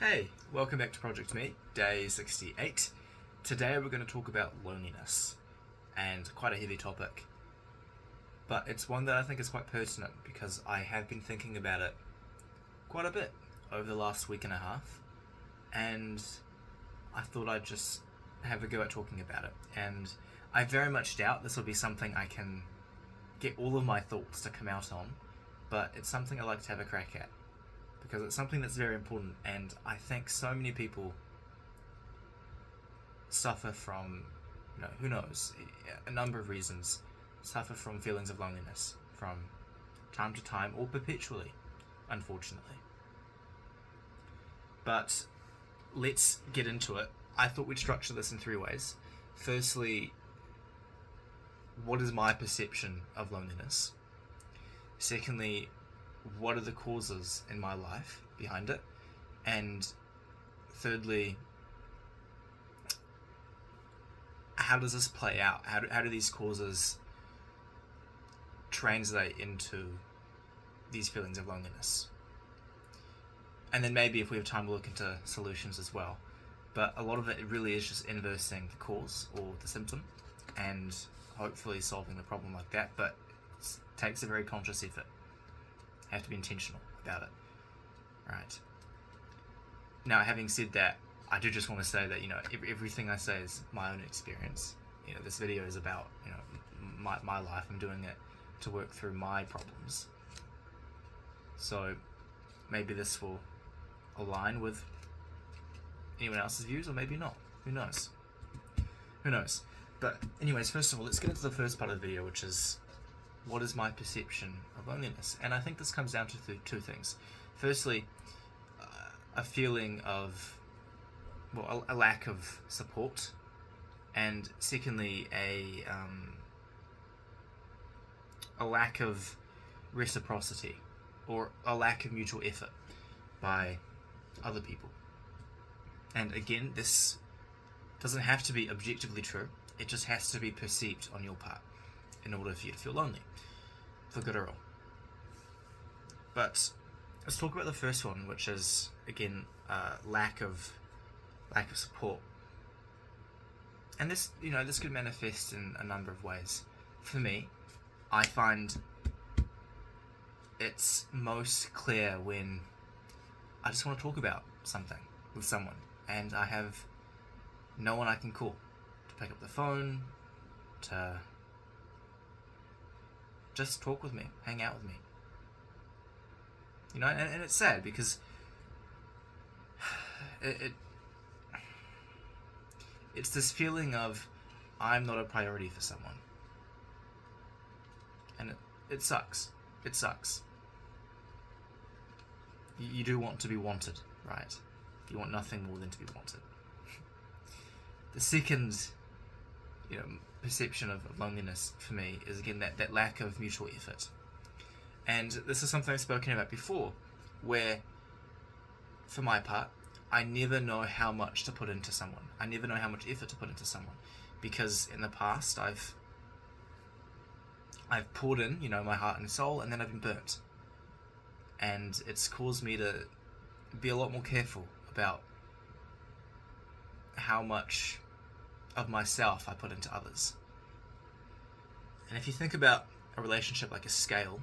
Hey, welcome back to Project Me, day 68. Today we're going to talk about loneliness, and quite a heavy topic, but it's one that I think is quite pertinent because I have been thinking about it quite a bit over the last week and a half, and I thought I'd just have a go at talking about it. And I very much doubt this will be something I can get all of my thoughts to come out on, but it's something I like to have a crack at because it's something that's very important, and I think so many people suffer from, who knows, a number of reasons, suffer from feelings of loneliness from time to time or perpetually, unfortunately. But let's get into it. I thought we'd structure this in three ways. Firstly, what is my perception of loneliness? Secondly, what are the causes in my life behind it? And thirdly, how does this play out? How do these causes translate into these feelings of loneliness? And then maybe if we have time we'll look into solutions as well. But a lot of it really is just inversing the cause or the symptom and hopefully solving the problem like that, but it takes a very conscious effort. You have to be intentional about it. Right. Now, having said that, I do just want to say that, everything I say is my own experience. This video is about, my life. I'm doing it to work through my problems. So maybe this will align with anyone else's views, or maybe not. Who knows? But anyways, first of all, let's get into the first part of the video, which is what is my perception of loneliness? And I think this comes down to two things. Firstly, a feeling of, a lack of support, and secondly, a lack of reciprocity, or a lack of mutual effort by other people. And again, this doesn't have to be objectively true. It just has to be perceived on your part in order for you to feel lonely, for good or ill. But let's talk about the first one, which is, again, lack of support. And this could manifest in a number of ways. For me, I find it's most clear when I just want to talk about something with someone, and I have no one I can call to pick up the phone, to just talk with me, hang out with me. And it's sad because it's this feeling of I'm not a priority for someone. And it sucks. It sucks. You do want to be wanted, right? You want nothing more than to be wanted. The second, perception of loneliness for me is, again, that lack of mutual effort. And this is something I've spoken about before, where, for my part, I never know how much to put into someone. I never know how much effort to put into someone, because in the past I've poured in, my heart and soul, and then I've been burnt. And it's caused me to be a lot more careful about how much of myself I put into others. And if you think about a relationship like a scale,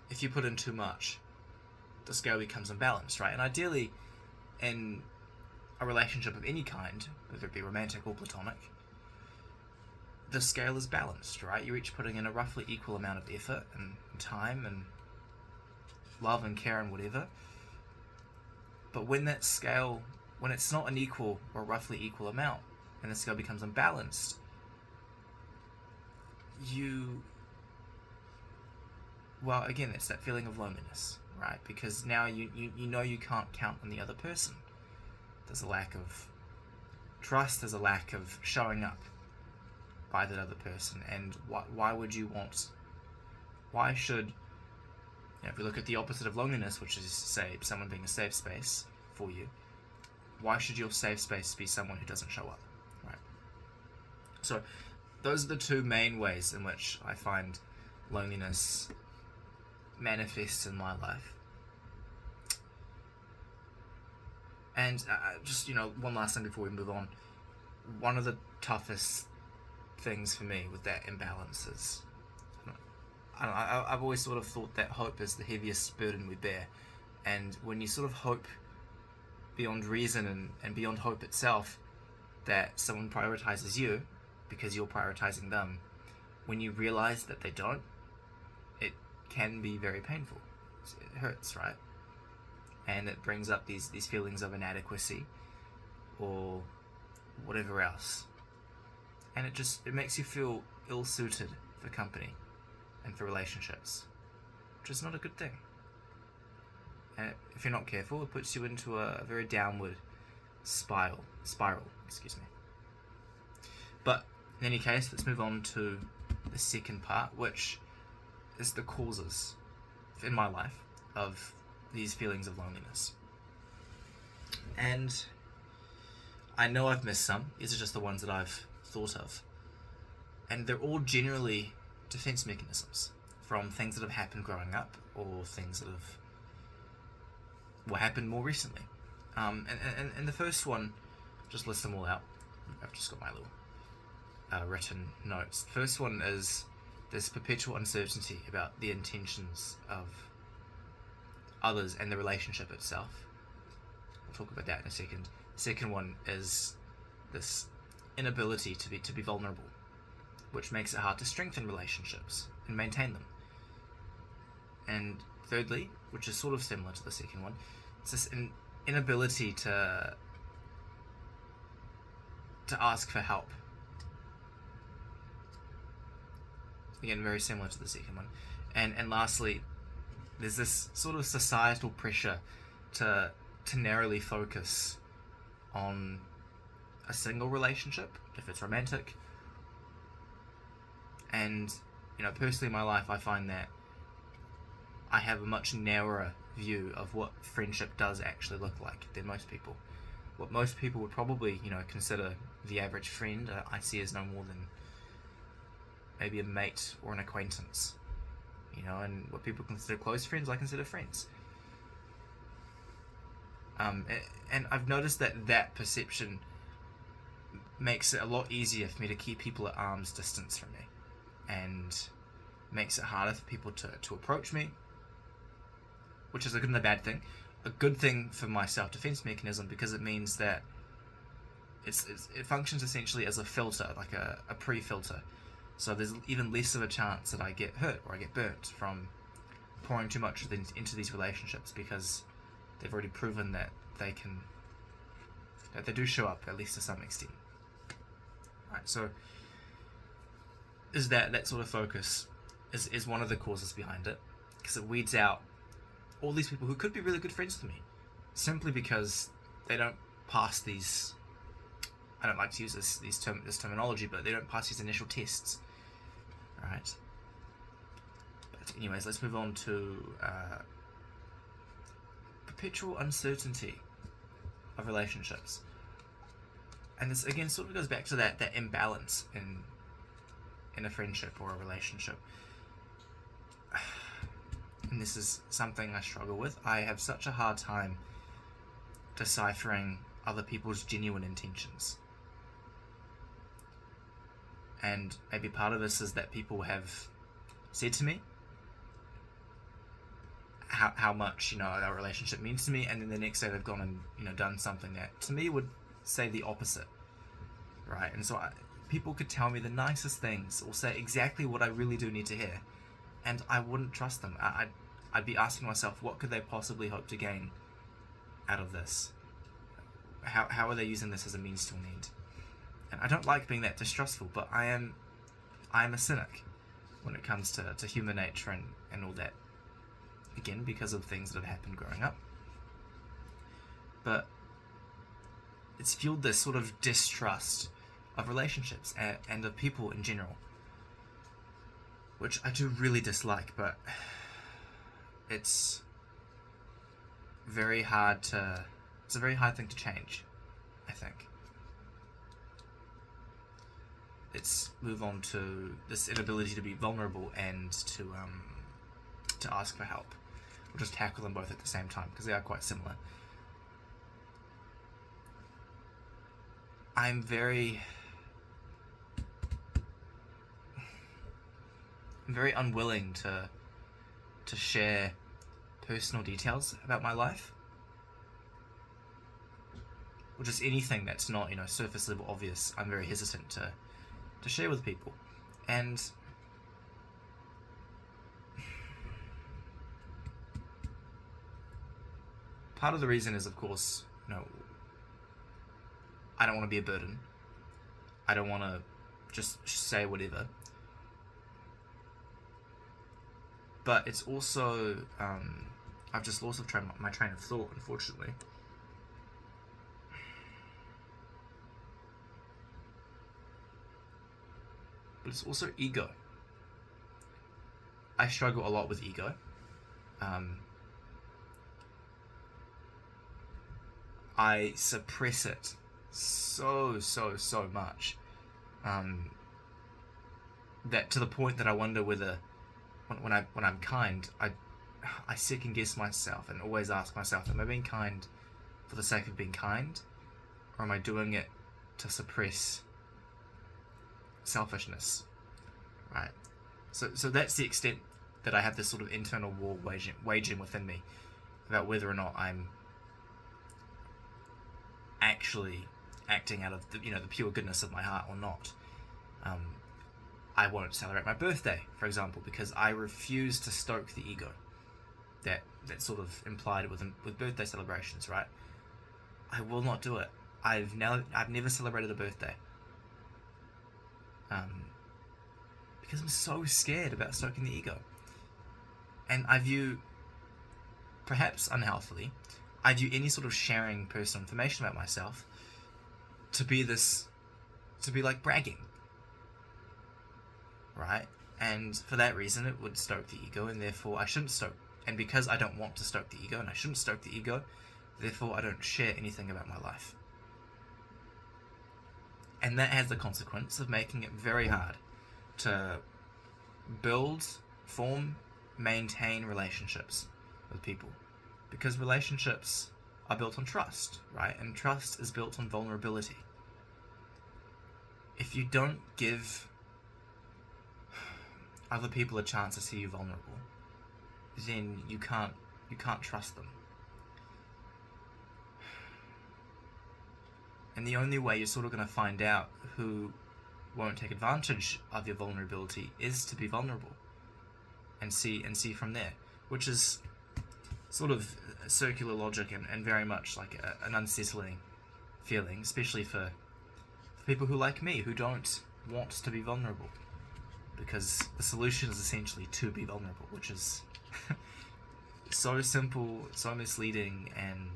if you put in too much, the scale becomes imbalanced, right? And ideally, in a relationship of any kind, whether it be romantic or platonic, the scale is balanced, right? You're each putting in a roughly equal amount of effort and time and love and care and whatever. But when that scale, when it's not an equal or roughly equal amount, and the scale becomes imbalanced, again, it's that feeling of loneliness, right? Because now you can't count on the other person. There's a lack of trust, there's a lack of showing up by that other person. And why should, if we look at the opposite of loneliness, which is, say, someone being a safe space for you, why should your safe space be someone who doesn't show up, right? So those are the two main ways in which I find loneliness manifests in my life. And just, one last thing before we move on. One of the toughest things for me with that imbalance is, I've always sort of thought that hope is the heaviest burden we bear. And when you sort of hope beyond reason and beyond hope itself that someone prioritizes you because you're prioritizing them, when you realize that they don't, it can be very painful. It hurts, right? And it brings up these feelings of inadequacy or whatever else. And it makes you feel ill-suited for company and for relationships, which is not a good thing. And if you're not careful, it puts you into a very downward spiral, excuse me. But in any case, let's move on to the second part, which is the causes in my life of these feelings of loneliness. And I know I've missed some. These are just the ones that I've thought of. And they're all generally defense mechanisms from things that have happened growing up or things that have happened more recently. And the first one, just list them all out. I've just got my little written notes. The first one is this perpetual uncertainty about the intentions of others and the relationship itself. We'll talk about that in a second. The second one is this inability to be vulnerable, which makes it hard to strengthen relationships and maintain them. And thirdly, which is sort of similar to the second one, it's this inability to ask for help. Again, very similar to the second one. And lastly, there's this sort of societal pressure to narrowly focus on a single relationship, if it's romantic. And, personally in my life, I find that I have a much narrower view of what friendship does actually look like than most people. What most people would probably, consider the average friend, I see as no more than maybe a mate or an acquaintance. And what people consider close friends, I consider friends. And I've noticed that perception makes it a lot easier for me to keep people at arm's distance from me, and makes it harder for people to approach me, which is a good and a bad thing. A good thing for my self-defense mechanism, because it means that it functions essentially as a filter, like a pre-filter. So there's even less of a chance that I get hurt or I get burnt from pouring too much into these relationships, because they've already proven that they do show up, at least to some extent. Right, so is that sort of focus is one of the causes behind it, because it weeds out all these people who could be really good friends with me, simply because they don't pass these, I don't like to use this terminology, but they don't pass these initial tests. Right. But anyways, let's move on to perpetual uncertainty of relationships. And this again sort of goes back to that imbalance in a friendship or a relationship. And this is something I struggle with. I have such a hard time deciphering other people's genuine intentions. And maybe part of this is that people have said to me how much our relationship means to me, and then the next day they've gone and done something that to me would say the opposite, right? And so people could tell me the nicest things or say exactly what I really do need to hear, and I wouldn't trust them. I'd be asking myself, what could they possibly hope to gain out of this? How are they using this as a means to an end? And I don't like being that distrustful, but I am a cynic when it comes to human nature and all that. Again, because of things that have happened growing up. But it's fueled this sort of distrust of relationships and of people in general, which I do really dislike, but it's a very hard thing to change, I think. Let's move on to this inability to be vulnerable and to ask for help. We'll just tackle them both at the same time, because they are quite similar. I'm very unwilling to share personal details about my life, or just anything that's not, surface level obvious. I'm very hesitant to share with people. And part of the reason is, of course, I don't want to be a burden. I don't want to just say whatever. But it's also, I've just lost my train of thought, unfortunately. But it's also ego. I struggle a lot with ego. I suppress it so much, that to the point that I wonder whether when I'm kind, I second guess myself and always ask myself, am I being kind for the sake of being kind, or am I doing it to suppress selfishness? Right. So that's the extent that I have this sort of internal war waging within me about whether or not I'm actually acting out of the pure goodness of my heart or not. I won't celebrate my birthday, for example, because I refuse to stoke the ego that's sort of implied with birthday celebrations, right? I will not do it. I've never celebrated a birthday, because I'm so scared about stoking the ego. And I view, perhaps unhealthily, any sort of sharing personal information about myself to be like bragging, right? And for that reason, it would stoke the ego, and therefore I shouldn't stoke. And because I don't want to stoke the ego, and I shouldn't stoke the ego, therefore I don't share anything about my life. And that has the consequence of making it very hard to build, form, maintain relationships with people. Because relationships are built on trust, right? And trust is built on vulnerability. If you don't give other people a chance to see you vulnerable, then you can't trust them. And the only way you're sort of going to find out who won't take advantage of your vulnerability is to be vulnerable and see from there, which is sort of circular logic and very much like an unsettling feeling, especially for people who, like me, who don't want to be vulnerable, because the solution is essentially to be vulnerable, which is so simple, so misleading, and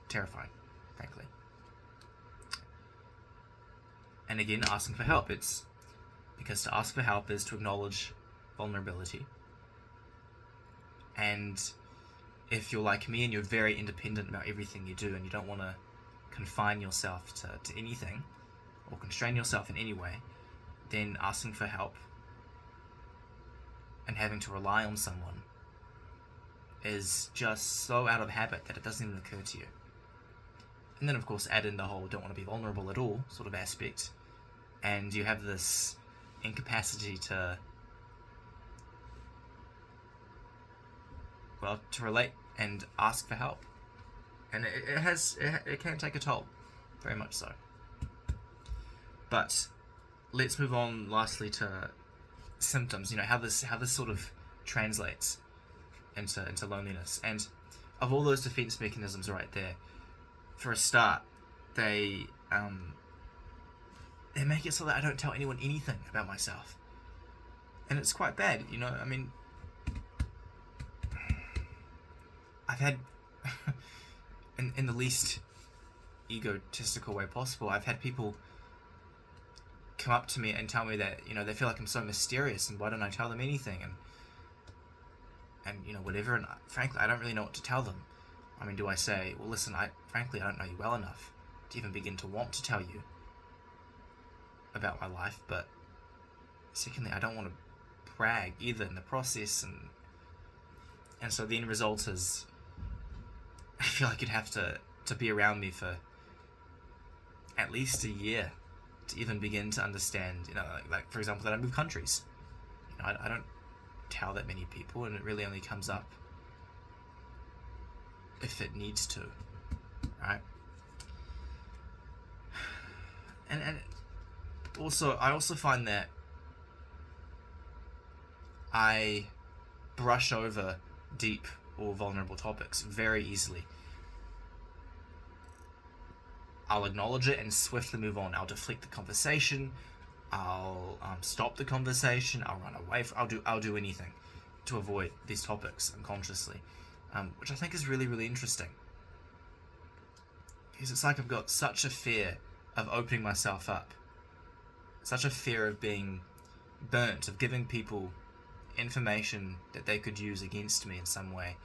terrifying, frankly. And again, asking for help. It's because to ask for help is to acknowledge vulnerability. And if you're like me and you're very independent about everything you do, and you don't want to confine yourself to anything or constrain yourself in any way, then asking for help and having to rely on someone is just so out of habit that it doesn't even occur to you. And then, of course, add in the whole don't want to be vulnerable at all sort of aspect, and you have this incapacity to relate and ask for help. And it can take a toll, very much so. But let's move on lastly to symptoms, how this sort of translates into loneliness. And of all those defense mechanisms right there, for a start, they make it so that I don't tell anyone anything about myself. And it's quite bad, I mean, I've had, in the least egotistical way possible, I've had people come up to me and tell me that, they feel like I'm so mysterious and why don't I tell them anything, and whatever, and frankly, I don't really know what to tell them. I mean, do I say, well, listen, I don't know you well enough to even begin to want to tell you about my life, but secondly, I don't want to brag either in the process, and so the end result is I feel like you'd have to be around me for at least a year to even begin to understand, like for example, that I move countries. I don't tell that many people, and it really only comes up if it needs to, right? And I also find that I brush over deep or vulnerable topics very easily. I'll acknowledge it and swiftly move on. I'll deflect the conversation. I'll stop the conversation. I'll run away. I'll do anything to avoid these topics unconsciously, which I think is really, really interesting. Because it's like I've got such a fear of opening myself up, such a fear of being burnt, of giving people information that they could use against me in some way.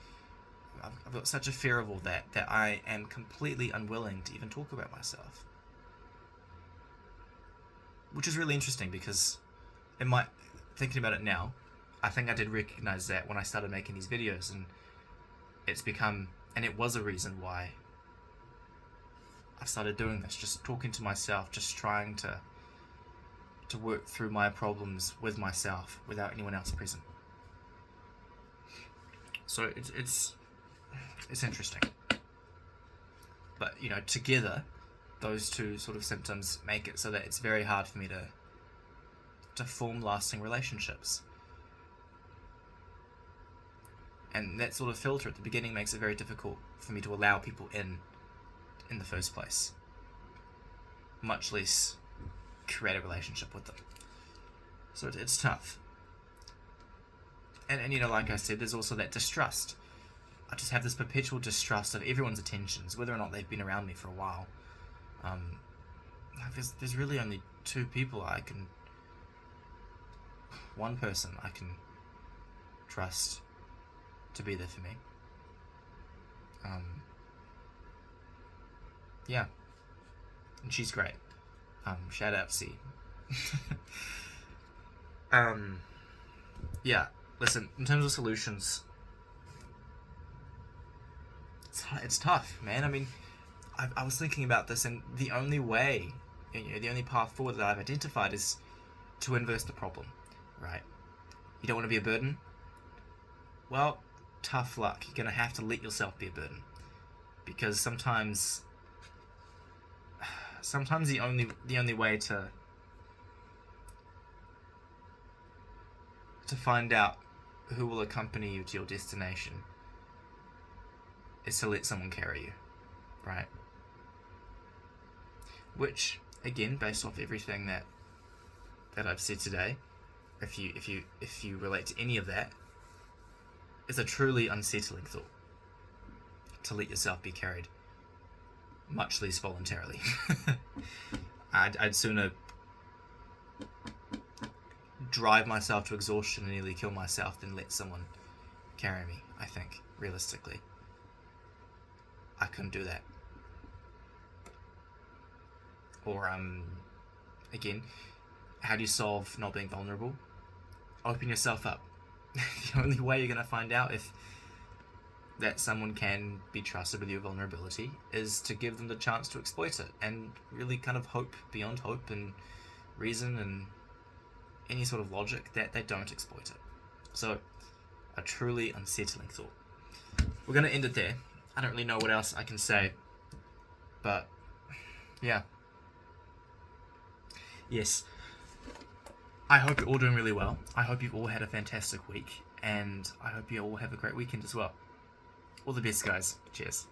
I've got such a fear of all that I am completely unwilling to even talk about myself. Which is really interesting because thinking about it now, I think I did recognize that when I started making these videos, and it was a reason why I started doing this, just talking to myself, just trying to work through my problems with myself without anyone else present. So it's interesting. But together, those two sort of symptoms make it so that it's very hard for me to form lasting relationships. And that sort of filter at the beginning makes it very difficult for me to allow people in the first place, much less create a relationship with them. So it's tough. And like I said, there's also that distrust. I just have this perpetual distrust of everyone's attentions, whether or not they've been around me for a while. There's really only one person I can trust to be there for me. Yeah. And she's great. Shout out C. Yeah, listen, in terms of solutions, it's tough, man. I mean, I was thinking about this, and the only way, the only path forward that I've identified is to inverse the problem, right? You don't want to be a burden? Well, tough luck. You're going to have to let yourself be a burden. Because sometimes the only way to find out who will accompany you to your destination is to let someone carry you, right? Which, again, based off everything that I've said today, if you relate to any of that, is a truly unsettling thought. To let yourself be carried, much less voluntarily. I'd sooner drive myself to exhaustion and nearly kill myself than let someone carry me, I think, realistically. I couldn't do that. Or, again, how do you solve not being vulnerable? Open yourself up. The only way you're going to find out if that someone can be trusted with your vulnerability is to give them the chance to exploit it, and really kind of hope beyond hope and reason and any sort of logic that they don't exploit it. So, a truly unsettling thought. We're going to end it there. I don't really know what else I can say, but yeah. Yes. I hope you're all doing really well. I hope you've all had a fantastic week, and I hope you all have a great weekend as well. All the best, guys. Cheers.